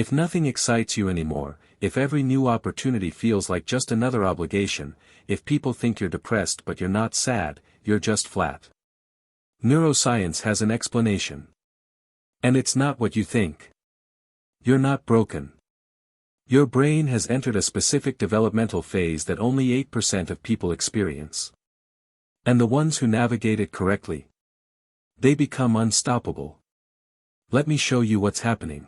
If nothing excites you anymore, if every new opportunity feels like just another obligation, if people think you're depressed but you're not sad, you're just flat. Neuroscience has an explanation. And it's not what you think. You're not broken. Your brain has entered a specific developmental phase that only 8% of people experience. And the ones who navigate it correctly, they become unstoppable. Let me show you what's happening.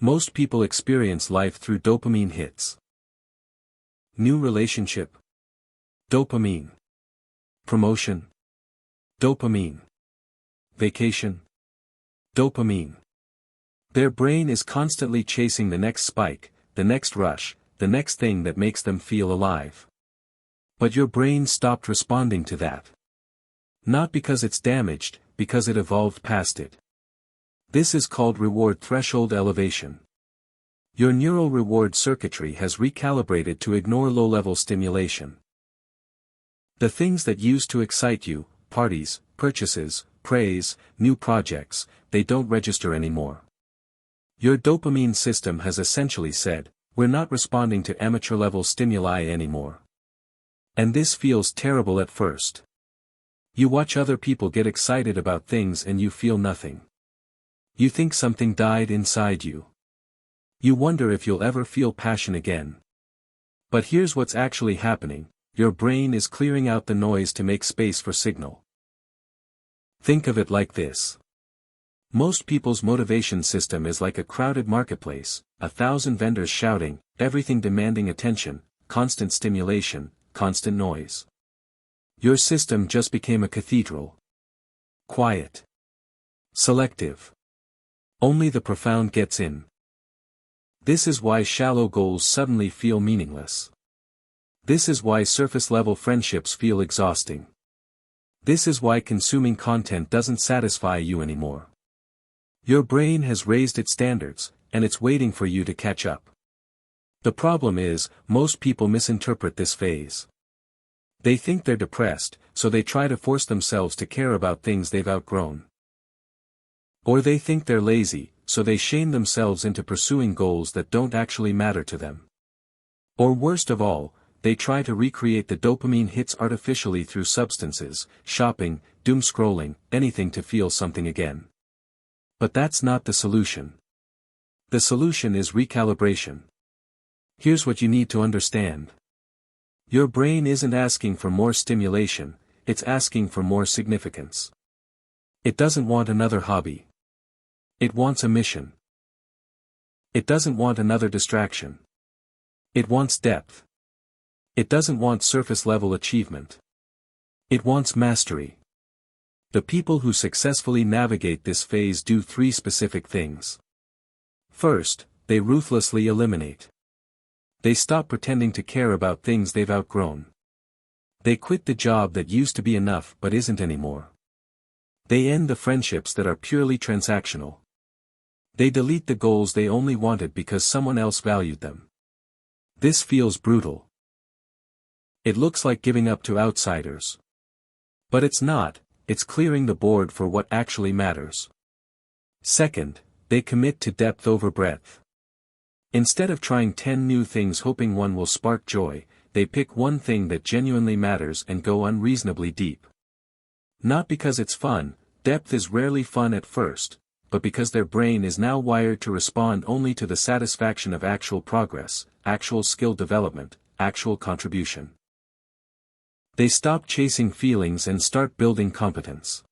Most people experience life through dopamine hits. New relationship. Dopamine. Promotion. Dopamine. Vacation. Dopamine. Their brain is constantly chasing the next spike, the next rush, the next thing that makes them feel alive. But your brain stopped responding to that. Not because it's damaged, because it evolved past it. This is called reward threshold elevation. Your neural reward circuitry has recalibrated to ignore low-level stimulation. The things that used to excite you, parties, purchases, praise, new projects, they don't register anymore. Your dopamine system has essentially said, we're not responding to amateur-level stimuli anymore. And this feels terrible at first. You watch other people get excited about things and you feel nothing. You think something died inside you. You wonder if you'll ever feel passion again. But here's what's actually happening, your brain is clearing out the noise to make space for signal. Think of it like this. Most people's motivation system is like a crowded marketplace, 1,000 vendors shouting, everything demanding attention, constant stimulation, constant noise. Your system just became a cathedral. Quiet. Selective. Only the profound gets in. This is why shallow goals suddenly feel meaningless. This is why surface-level friendships feel exhausting. This is why consuming content doesn't satisfy you anymore. Your brain has raised its standards, and it's waiting for you to catch up. The problem is, most people misinterpret this phase. They think they're depressed, so they try to force themselves to care about things they've outgrown. Or they think they're lazy, so they shame themselves into pursuing goals that don't actually matter to them. Or worst of all, they try to recreate the dopamine hits artificially through substances, shopping, doom scrolling, anything to feel something again. But that's not the solution. The solution is recalibration. Here's what you need to understand. Your brain isn't asking for more stimulation, it's asking for more significance. It doesn't want another hobby. It wants a mission. It doesn't want another distraction. It wants depth. It doesn't want surface-level achievement. It wants mastery. The people who successfully navigate this phase do three specific things. First, they ruthlessly eliminate. They stop pretending to care about things they've outgrown. They quit the job that used to be enough but isn't anymore. They end the friendships that are purely transactional. They delete the goals they only wanted because someone else valued them. This feels brutal. It looks like giving up to outsiders. But it's not, it's clearing the board for what actually matters. Second, they commit to depth over breadth. Instead of trying 10 new things hoping one will spark joy, they pick one thing that genuinely matters and go unreasonably deep. Not because it's fun, depth is rarely fun at first, but because their brain is now wired to respond only to the satisfaction of actual progress, actual skill development, actual contribution. They stop chasing feelings and start building competence.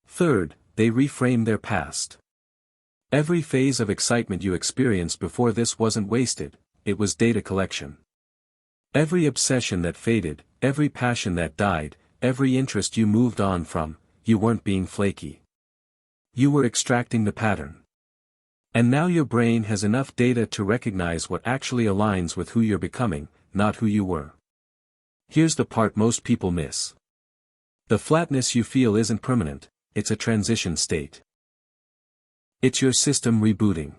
Third, they reframe their past. Every phase of excitement you experienced before this wasn't wasted, it was data collection. Every obsession that faded, every passion that died, every interest you moved on from, you weren't being flaky. You were extracting the pattern. And now your brain has enough data to recognize what actually aligns with who you're becoming, not who you were. Here's the part most people miss. The flatness you feel isn't permanent, it's a transition state. It's your system rebooting.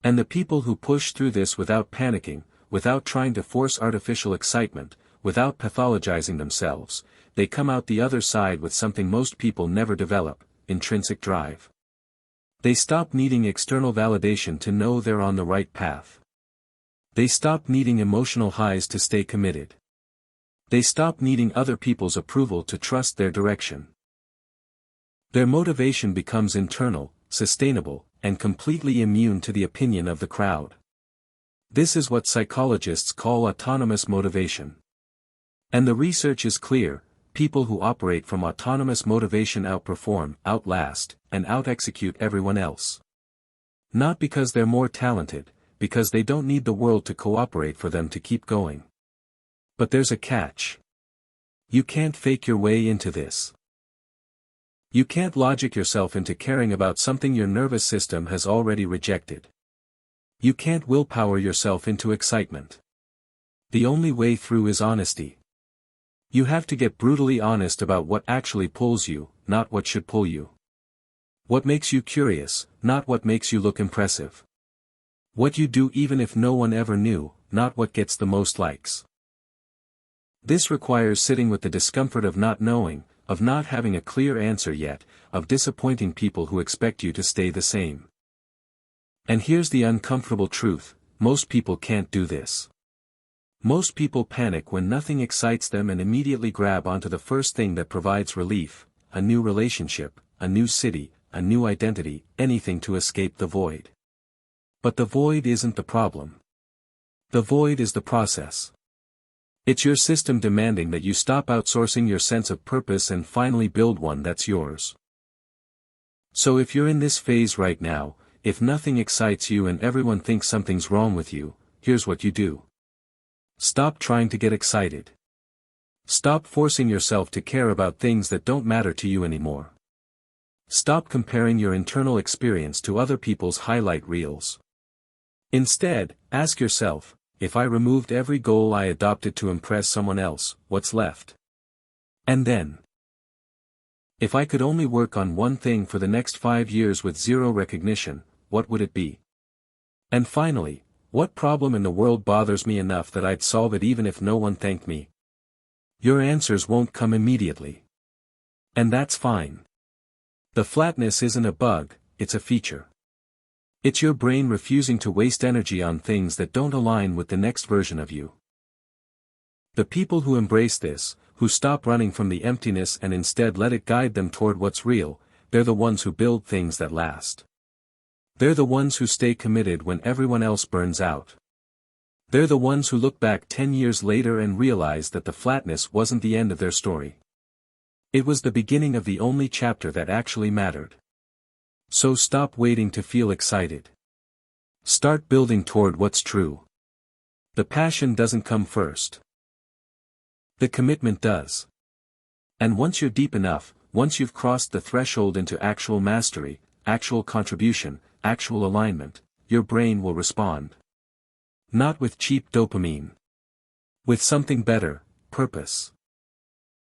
And the people who push through this without panicking, without trying to force artificial excitement, without pathologizing themselves, they come out the other side with something most people never develop: intrinsic drive. They stop needing external validation to know they're on the right path. They stop needing emotional highs to stay committed. They stop needing other people's approval to trust their direction. Their motivation becomes internal, sustainable, and completely immune to the opinion of the crowd. This is what psychologists call autonomous motivation. And the research is clear: people who operate from autonomous motivation outperform, outlast, and out-execute everyone else. Not because they're more talented, because they don't need the world to cooperate for them to keep going. But there's a catch. You can't fake your way into this. You can't logic yourself into caring about something your nervous system has already rejected. You can't willpower yourself into excitement. The only way through is honesty. You have to get brutally honest about what actually pulls you, not what should pull you. What makes you curious, not what makes you look impressive. What you do even if no one ever knew, not what gets the most likes. This requires sitting with the discomfort of not knowing, of not having a clear answer yet, of disappointing people who expect you to stay the same. And here's the uncomfortable truth: most people can't do this. Most people panic when nothing excites them and immediately grab onto the first thing that provides relief: a new relationship, a new city, a new identity, anything to escape the void. But the void isn't the problem. The void is the process. It's your system demanding that you stop outsourcing your sense of purpose and finally build one that's yours. So if you're in this phase right now, if nothing excites you and everyone thinks something's wrong with you, here's what you do. Stop trying to get excited. Stop forcing yourself to care about things that don't matter to you anymore. Stop comparing your internal experience to other people's highlight reels. Instead, ask yourself, if I removed every goal I adopted to impress someone else, what's left? And then, if I could only work on one thing for the next 5 years with zero recognition, what would it be? And finally, what problem in the world bothers me enough that I'd solve it even if no one thanked me? Your answers won't come immediately. And that's fine. The flatness isn't a bug, it's a feature. It's your brain refusing to waste energy on things that don't align with the next version of you. The people who embrace this, who stop running from the emptiness and instead let it guide them toward what's real, they're the ones who build things that last. They're the ones who stay committed when everyone else burns out. They're the ones who look back 10 years later and realize that the flatness wasn't the end of their story. It was the beginning of the only chapter that actually mattered. So stop waiting to feel excited. Start building toward what's true. The passion doesn't come first. The commitment does. And once you're deep enough, once you've crossed the threshold into actual mastery, actual contribution, actual alignment, your brain will respond. Not with cheap dopamine. With something better: purpose.